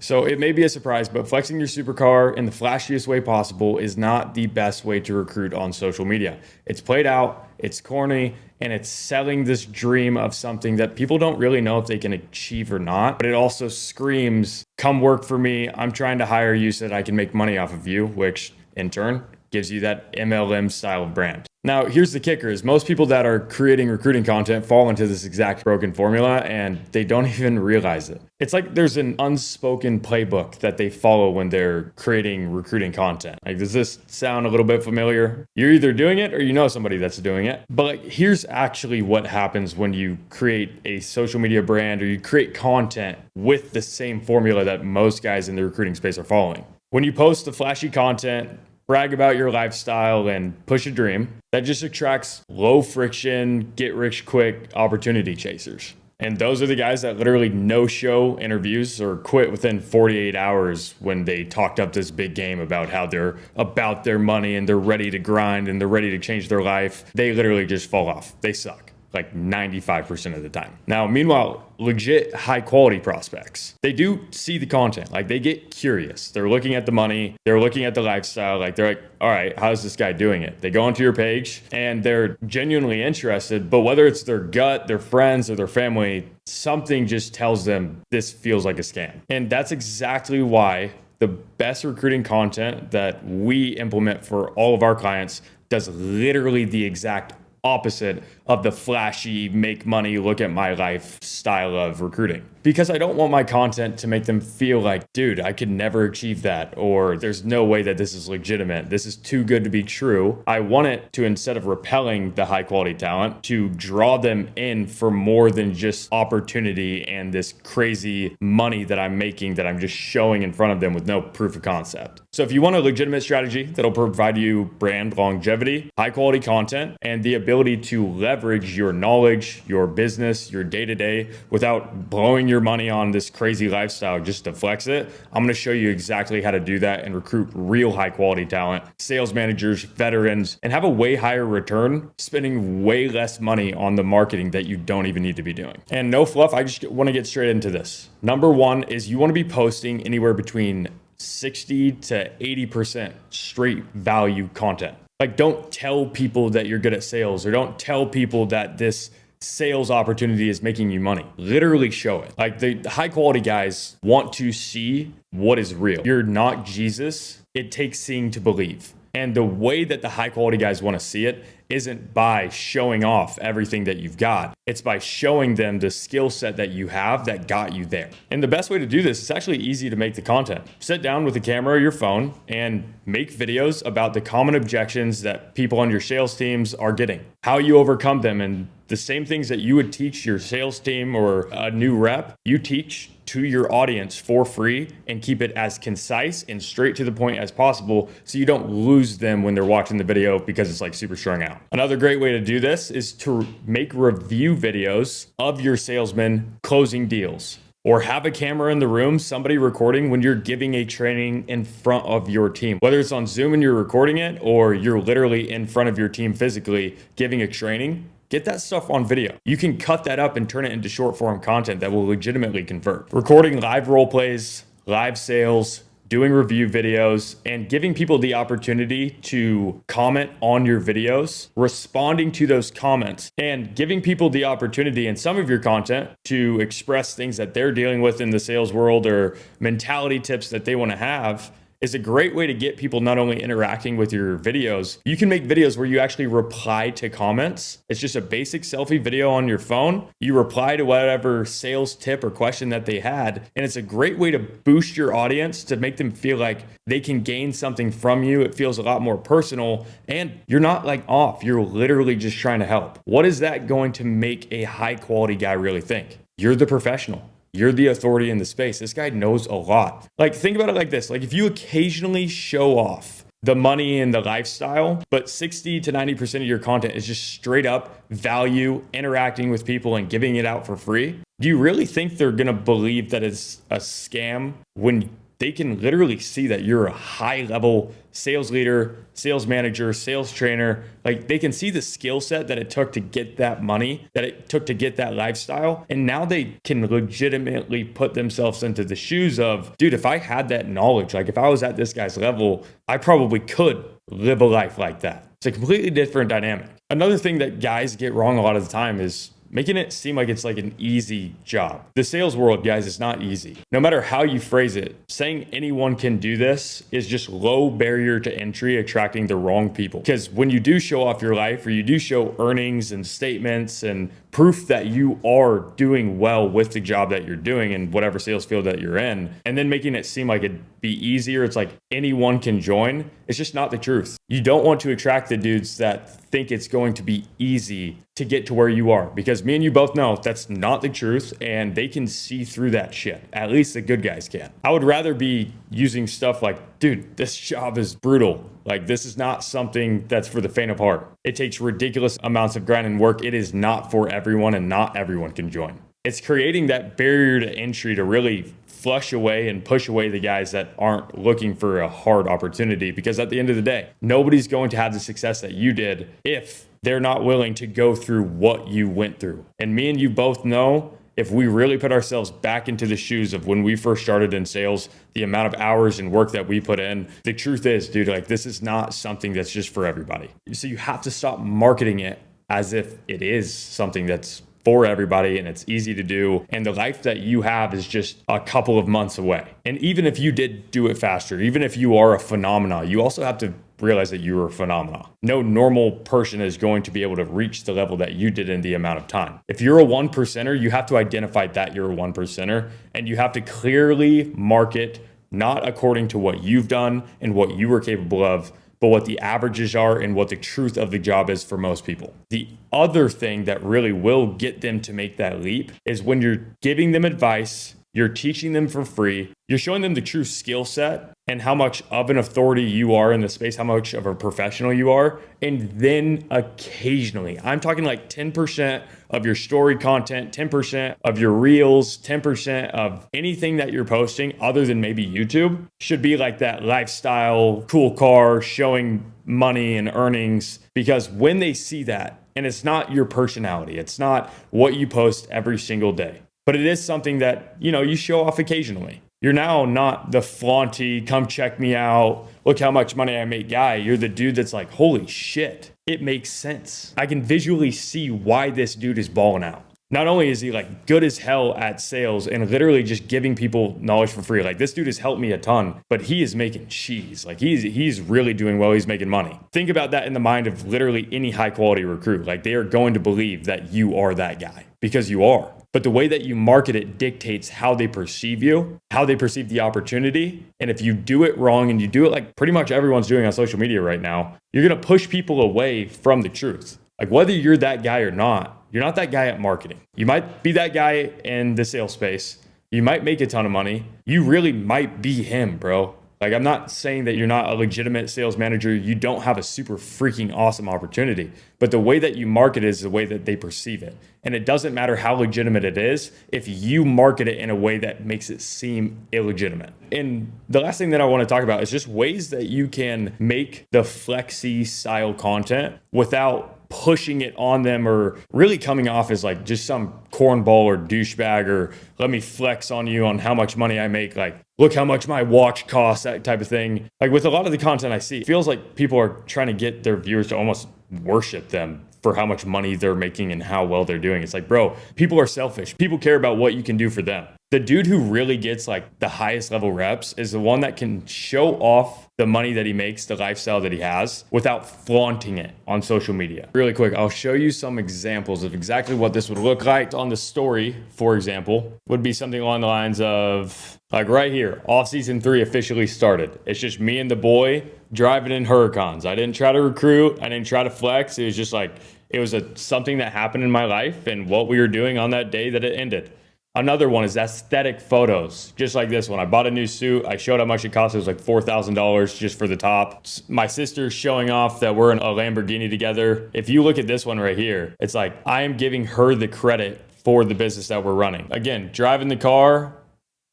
So it may be a surprise, but flexing your supercar in the flashiest way possible is not the best way to recruit on social media. It's played out, it's corny, and it's selling this dream of something that people don't really know if they can achieve or not. But it also screams, come work for me. I'm trying to hire you so that I can make money off of you, which in turn gives you that MLM style of brand. Now, here's the kicker is most people that are creating recruiting content fall into this exact broken formula and they don't even realize it. It's like there's an unspoken playbook that they follow when they're creating recruiting content. Like, does this sound a little bit familiar? You're either doing it or you know somebody that's doing it. But like, here's actually what happens when you create a social media brand or you create content with the same formula that most guys in the recruiting space are following. When you post the flashy content, brag about your lifestyle and push a dream, that just attracts low friction, get rich quick opportunity chasers. And those are the guys that literally no-show interviews or quit within 48 hours when they talked up this big game about how they're about their money and they're ready to grind and they're ready to change their life. They literally just fall off. They suck. Like 95% of the time. Now, meanwhile, legit high quality prospects, they do see the content. Like, they get curious. They're looking at the money. They're looking at the lifestyle. Like, they're like, all right, how's this guy doing it? They go onto your page and they're genuinely interested, but whether it's their gut, their friends, or their family, something just tells them this feels like a scam. And that's exactly why the best recruiting content that we implement for all of our clients does literally the exact opposite of the flashy, make money, look at my life style of recruiting. Because I don't want my content to make them feel like, dude, I could never achieve that, or there's no way that this is legitimate. This is too good to be true. I want it to, instead of repelling the high quality talent, to draw them in for more than just opportunity and this crazy money that I'm making that I'm just showing in front of them with no proof of concept. So if you want a legitimate strategy that'll provide you brand longevity, high quality content, and the ability to leverage your knowledge, your business, your day-to-day without blowing your money on this crazy lifestyle just to flex it, I'm going to show you exactly how to do that and recruit real high quality talent, sales managers, veterans, and have a way higher return, spending way less money on the marketing that you don't even need to be doing. And no fluff, I just want to get straight into this. Number one is you want to be posting anywhere between 60 to 80% straight value content. Like, don't tell people that you're good at sales, or don't tell people that this sales opportunity is making you money. Literally show it. Like, the high quality guys want to see what is real. You're not Jesus. It takes seeing to believe. And the way that the high quality guys want to see it isn't by showing off everything that you've got. It's by showing them the skill set that you have that got you there. And the best way to do this, it's actually easy to make the content. Sit down with a camera or your phone and make videos about the common objections that people on your sales teams are getting, how you overcome them, and the same things that you would teach your sales team or a new rep, you teach to your audience for free, and keep it as concise and straight to the point as possible so you don't lose them when they're watching the video because it's like super strung out. Another great way to do this is to make review videos of your salesmen closing deals. Or have a camera in the room, somebody recording when you're giving a training in front of your team. Whether it's on Zoom and you're recording it, or you're literally in front of your team physically giving a training, get that stuff on video. You can cut that up and turn it into short form content that will legitimately convert. Recording live role plays, live sales, doing review videos, and giving people the opportunity to comment on your videos, responding to those comments, and giving people the opportunity in some of your content to express things that they're dealing with in the sales world or mentality tips that they want to have, is a great way to get people not only interacting with your videos. You can make videos where you actually reply to comments. It's just a basic selfie video on your phone. You reply to whatever sales tip or question that they had. And it's a great way to boost your audience, to make them feel like they can gain something from you. It feels a lot more personal and you're not like off. You're literally just trying to help. What is that going to make a high quality guy really think? You're the professional. You're the authority in the space. This guy knows a lot. Like, think about it like this. Like, if you occasionally show off the money and the lifestyle, but 60 to 90% of your content is just straight up value, interacting with people and giving it out for free, do you really think they're going to believe that it's a scam when they can literally see that you're a high level sales leader, sales manager, sales trainer. Like they can see the skill set that it took to get that money, that it took to get that lifestyle. And now they can legitimately put themselves into the shoes of, dude, if I had that knowledge, like if I was at this guy's level, I probably could live a life like that. It's a completely different dynamic. Another thing that guys get wrong a lot of the time is making it seem like it's like an easy job. The sales world, guys, is not easy. No matter how you phrase it, saying anyone can do this is just low barrier to entry, attracting the wrong people. Because when you do show off your life, or you do show earnings and statements and proof that you are doing well with the job that you're doing in whatever sales field that you're in, and then making it seem like it'd be easier, it's like anyone can join, it's just not the truth. You don't want to attract the dudes that think it's going to be easy to get to where you are, because me and you both know that's not the truth, and they can see through that shit. At least the good guys can. I would rather be using stuff like, dude, this job is brutal. Like, this is not something that's for the faint of heart. It takes ridiculous amounts of grind and work. It is not for everyone, and not everyone can join. It's creating that barrier to entry to really flush away and push away the guys that aren't looking for a hard opportunity, because at the end of the day, nobody's going to have the success that you did if they're not willing to go through what you went through. And me and you both know, if we really put ourselves back into the shoes of when we first started in sales, the amount of hours and work that we put in, the truth is, dude, like this is not something that's just for everybody. So you have to stop marketing it as if it is something that's for everybody and it's easy to do. And the life that you have is just a couple of months away. And even if you did do it faster, even if you are a phenomenon, you also have to realize that you are a phenomenon. No normal person is going to be able to reach the level that you did in the amount of time. If you're a 1%er, you have to identify that you're a 1%er, and you have to clearly market not according to what you've done and what you were capable of, but what the averages are and what the truth of the job is for most people. The other thing that really will get them to make that leap is when you're giving them advice, you're teaching them for free, you're showing them the true skill set and how much of an authority you are in the space, how much of a professional you are. And then occasionally, I'm talking like 10% of your story content, 10% of your reels, 10% of anything that you're posting other than maybe YouTube should be like that lifestyle, cool car, showing money and earnings. Because when they see that, and it's not your personality, it's not what you post every single day, but it is something that, you show off occasionally. You're now not the flaunty, come check me out, look how much money I make guy. You're the dude that's like, holy shit, it makes sense. I can visually see why this dude is balling out. Not only is he like good as hell at sales and literally just giving people knowledge for free. Like this dude has helped me a ton, but he is making cheese. Like he's really doing well. He's making money. Think about that in the mind of literally any high quality recruit. Like they are going to believe that you are that guy because you are. But the way that you market it dictates how they perceive you, how they perceive the opportunity. And if you do it wrong, and you do it like pretty much everyone's doing on social media right now, you're going to push people away from the truth. Like whether you're that guy or not, you're not that guy at marketing. You might be that guy in the sales space. You might make a ton of money. You really might be him, bro. Like, I'm not saying that you're not a legitimate sales manager. You don't have a super freaking awesome opportunity, but the way that you market it is the way that they perceive it. And it doesn't matter how legitimate it is if you market it in a way that makes it seem illegitimate. And the last thing that I want to talk about is just ways that you can make the flexi style content without pushing it on them or really coming off as like just some cornball or douchebag or let me flex on you on how much money I make. Like, look how much my watch costs, that type of thing. Like with a lot of the content I see, it feels like people are trying to get their viewers to almost worship them for how much money they're making and how well they're doing. It's like, bro, people are selfish. People care about what you can do for them. The dude who really gets like the highest level reps is the one that can show off the money that he makes, the lifestyle that he has, without flaunting it on social media. Really quick, I'll show you some examples of exactly what this would look like. On the story, for example, would be something along the lines of, like right here, off season 3 officially started. It's just me and the boy driving in Huracans. I didn't try to recruit. I didn't try to flex. It was just like, it was something that happened in my life and what we were doing on that day that it ended. Another one is aesthetic photos, just like this one. I bought a new suit. I showed how much it cost. It was like $4,000 just for the top. My sister's showing off that we're in a Lamborghini together. If you look at this one right here, it's like I am giving her the credit for the business that we're running. Again, driving the car,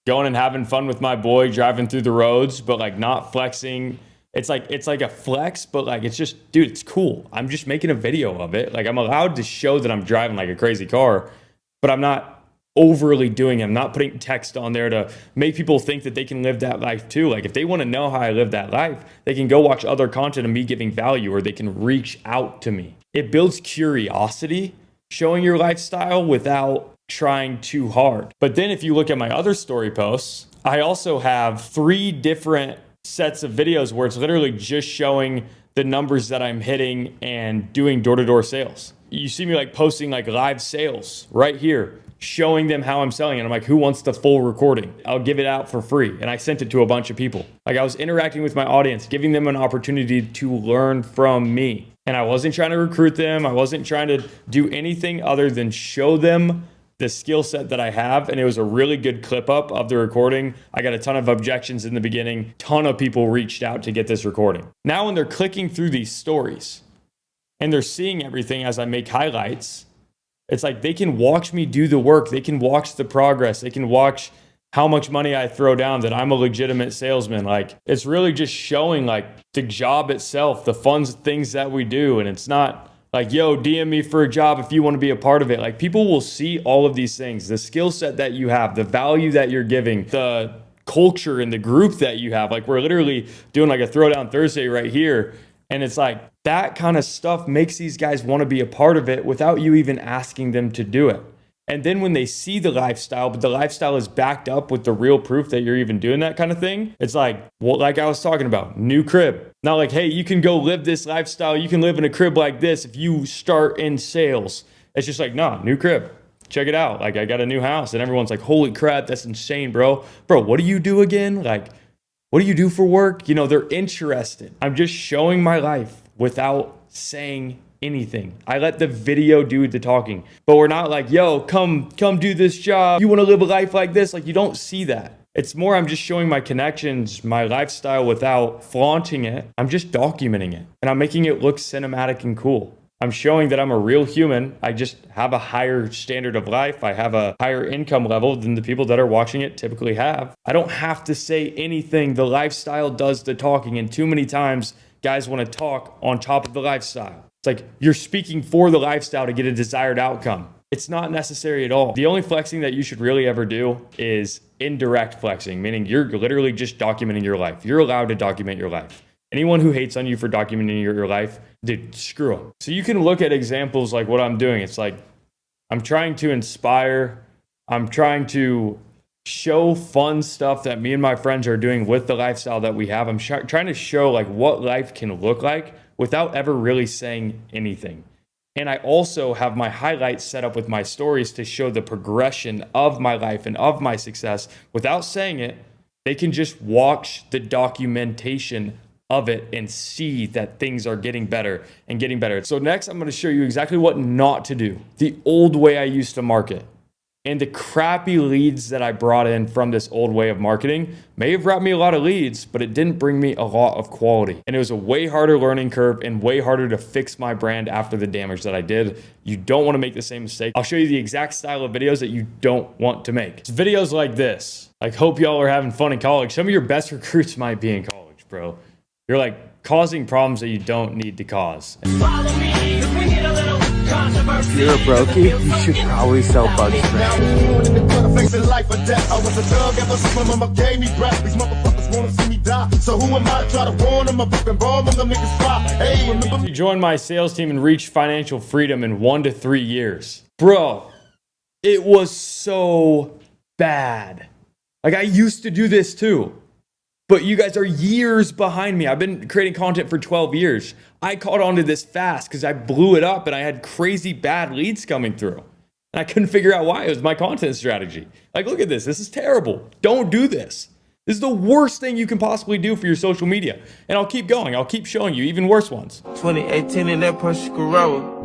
going and having fun with my boy, driving through the roads, but like not flexing. It's like a flex, but like it's just, dude, it's cool. I'm just making a video of it. Like I'm allowed to show that I'm driving like a crazy car, but I'm not overly doing it. I'm not putting text on there to make people think that they can live that life too. Like if they want to know how I live that life, they can go watch other content of me giving value, or they can reach out to me. It builds curiosity, showing your lifestyle without trying too hard. But then if you look at my other story posts, I also have 3 different sets of videos where it's literally just showing the numbers that I'm hitting and doing door-to-door sales. You see me like posting like live sales right here, showing them how I'm selling it. I'm like, who wants the full recording? I'll give it out for free. And I sent it to a bunch of people. Like I was interacting with my audience, giving them an opportunity to learn from me. And I wasn't trying to recruit them. I wasn't trying to do anything other than show them the skill set that I have. And it was a really good clip up of the recording. I got a ton of objections in the beginning. Ton of people reached out to get this recording. Now when they're clicking through these stories and they're seeing everything as I make highlights, it's like they can watch me do the work. They can watch the progress. They can watch how much money I throw down, that I'm a legitimate salesman. Like it's really just showing like the job itself, the fun things that we do. And it's not like, yo, DM me for a job if you want to be a part of it. Like people will see all of these things, the skill set that you have, the value that you're giving, the culture and the group that you have. Like we're literally doing like a Throwdown Thursday right here. And it's like that kind of stuff makes these guys want to be a part of it without you even asking them to do it. And then when they see the lifestyle, but the lifestyle is backed up with the real proof that you're even doing that kind of thing, it's like, well, like I was talking about, new crib. Not like, hey, you can go live this lifestyle. You can live in a crib like this if you start in sales. It's just like, nah, new crib. Check it out. Like I got a new house and everyone's like, holy crap, that's insane, bro. Bro, what do you do again? Like, what do you do for work? You know, they're interested. I'm just showing my life without saying anything. I let the video do the talking, but we're not like, yo, come do this job. You want to live a life like this? Like you don't see that. It's more, I'm just showing my connections, my lifestyle without flaunting it. I'm just documenting it and I'm making it look cinematic and cool. I'm showing that I'm a real human. I just have a higher standard of life. I have a higher income level than the people that are watching it typically have. I don't have to say anything. The lifestyle does the talking. And too many times, guys want to talk on top of the lifestyle. It's like you're speaking for the lifestyle to get a desired outcome. It's not necessary at all. The only flexing that you should really ever do is indirect flexing, meaning you're literally just documenting your life. You're allowed to document your life. Anyone who hates on you for documenting your life, dude, screw them. So you can look at examples like what I'm doing. It's like I'm trying to inspire. I'm trying to show fun stuff that me and my friends are doing with the lifestyle that we have. I'm trying to show like what life can look like without ever really saying anything. And I also have my highlights set up with my stories to show the progression of my life and of my success without saying it. They can just watch the documentation of it and see that things are getting better and getting better. So next, I'm going to show you exactly what not to do. The old way I used to market and the crappy leads that I brought in from this old way of marketing may have brought me a lot of leads, but it didn't bring me a lot of quality. And it was a way harder learning curve and way harder to fix my brand after the damage that I did. You don't want to make the same mistake. I'll show you the exact style of videos that you don't want to make. It's videos like this. Like, hope y'all are having fun in college. Some of your best recruits might be in college, bro. You're like causing problems that you don't need to cause. If you're a brokey, you should probably sell bug spray. If you join my sales team and reach financial freedom in 1 to 3 years, bro, it was so bad. Like I used to do this too. But you guys are years behind me. I've been creating content for 12 years. I caught on to this fast because I blew it up and I had crazy bad leads coming through. And I couldn't figure out why. It was my content strategy. Like, look at this. This is terrible. Don't do this. This is the worst thing you can possibly do for your social media. And I'll keep going. I'll keep showing you even worse ones. 2018 in that Porsche Carrera.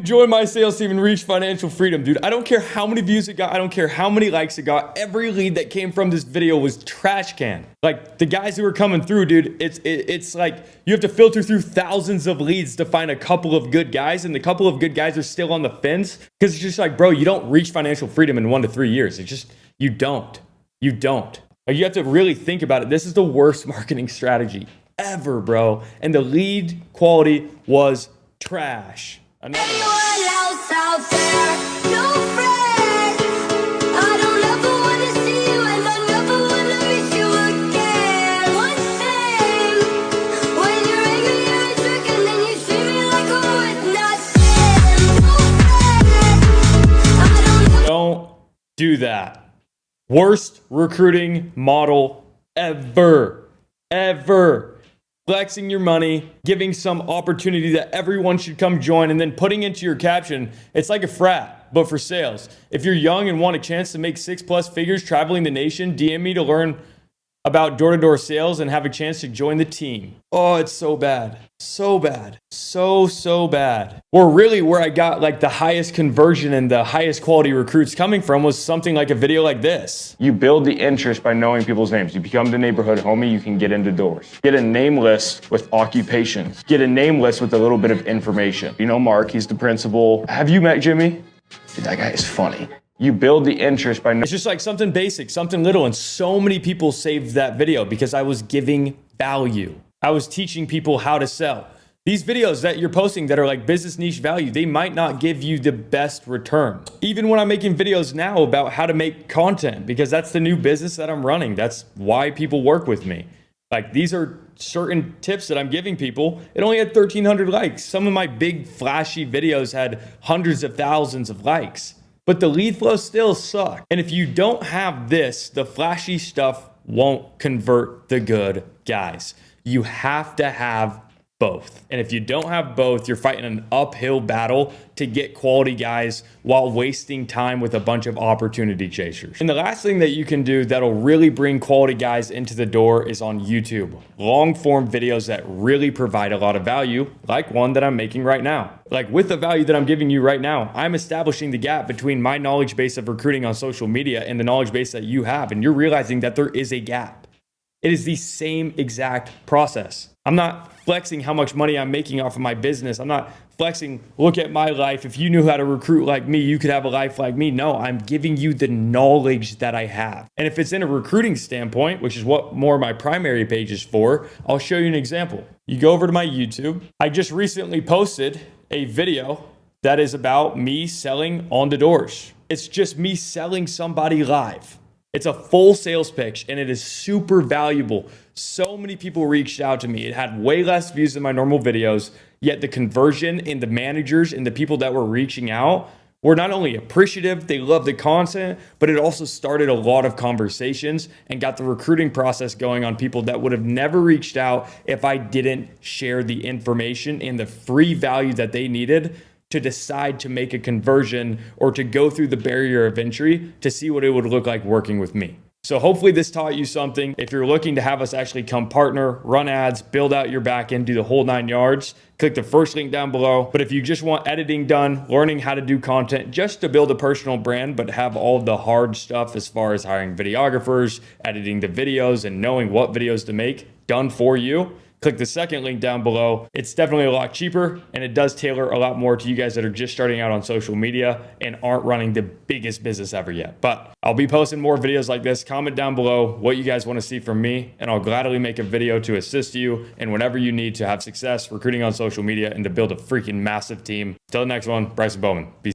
join my sales team and reach financial freedom, dude. I don't care how many views it got. I don't care how many likes it got. Every lead that came from this video was trash can. Like the guys who are coming through, dude, it's like you have to filter through thousands of leads to find a couple of good guys, and the couple of good guys are still on the fence because it's just like, bro, you don't reach financial freedom in 1 to 3 years. It's just, you don't. Like, you have to really think about it. This is the worst marketing strategy ever, bro. And the lead quality was trash. Another one. Else out there, no friends. I don't ever wanna see you, and I never wanna miss you again. One thing, when you're angry, you're a jerk, and then you treat me like I would not stand. No friends. I Don't do that. Worst recruiting model ever. Flexing your money, giving some opportunity that everyone should come join, and then putting into your caption, it's like a frat, but for sales. If you're young and want a chance to make 6+ figures traveling the nation, DM me to learn about door-to-door sales and have a chance to join the team. Oh, it's so bad. So bad. So bad. Or really where I got like the highest conversion and the highest quality recruits coming from was something like a video like this. You build the interest by knowing people's names. You become the neighborhood homie, you can get into doors. Get a name list with occupation. Get a name list with a little bit of information. You know Mark, he's the principal. Have you met Jimmy? Dude, that guy is funny. You build the interest by... It's just like something basic, something little. And so many people saved that video because I was giving value. I was teaching people how to sell. These videos that you're posting that are like business niche value, they might not give you the best return. Even when I'm making videos now about how to make content, because that's the new business that I'm running. That's why people work with me. Like, these are certain tips that I'm giving people. It only had 1,300 likes. Some of my big flashy videos had hundreds of thousands of likes. But the lead flow still sucks. And if you don't have this, the flashy stuff won't convert the good guys. You have to have both. And if you don't have both, you're fighting an uphill battle to get quality guys while wasting time with a bunch of opportunity chasers. And the last thing that you can do that'll really bring quality guys into the door is on YouTube. Long form videos that really provide a lot of value, like one that I'm making right now. Like with the value that I'm giving you right now, I'm establishing the gap between my knowledge base of recruiting on social media and the knowledge base that you have. And you're realizing that there is a gap. It is the same exact process. I'm not flexing how much money I'm making off of my business. I'm not flexing, look at my life. If you knew how to recruit like me, you could have a life like me. No, I'm giving you the knowledge that I have. And if it's in a recruiting standpoint, which is what more of my primary page is for, I'll show you an example. You go over to my YouTube. I just recently posted a video that is about me selling on the doors. It's just me selling somebody live. It's a full sales pitch and it is super valuable. So many people reached out to me. It had way less views than my normal videos, yet the conversion in the managers and the people that were reaching out were not only appreciative, they loved the content, but it also started a lot of conversations and got the recruiting process going on people that would have never reached out if I didn't share the information and the free value that they needed to decide to make a conversion or to go through the barrier of entry to see what it would look like working with me. So hopefully this taught you something. If you're looking to have us actually come partner, run ads, build out your back end, do the whole 9 yards, click the first link down below. But if you just want editing done, learning how to do content just to build a personal brand, but have all the hard stuff as far as hiring videographers, editing the videos, and knowing what videos to make done for you, click the second link down below. It's definitely a lot cheaper and it does tailor a lot more to you guys that are just starting out on social media and aren't running the biggest business ever yet. But I'll be posting more videos like this. Comment down below what you guys want to see from me and I'll gladly make a video to assist you in whatever you need to have success recruiting on social media and to build a freaking massive team. Till the next one, Bryson Bowman. Peace.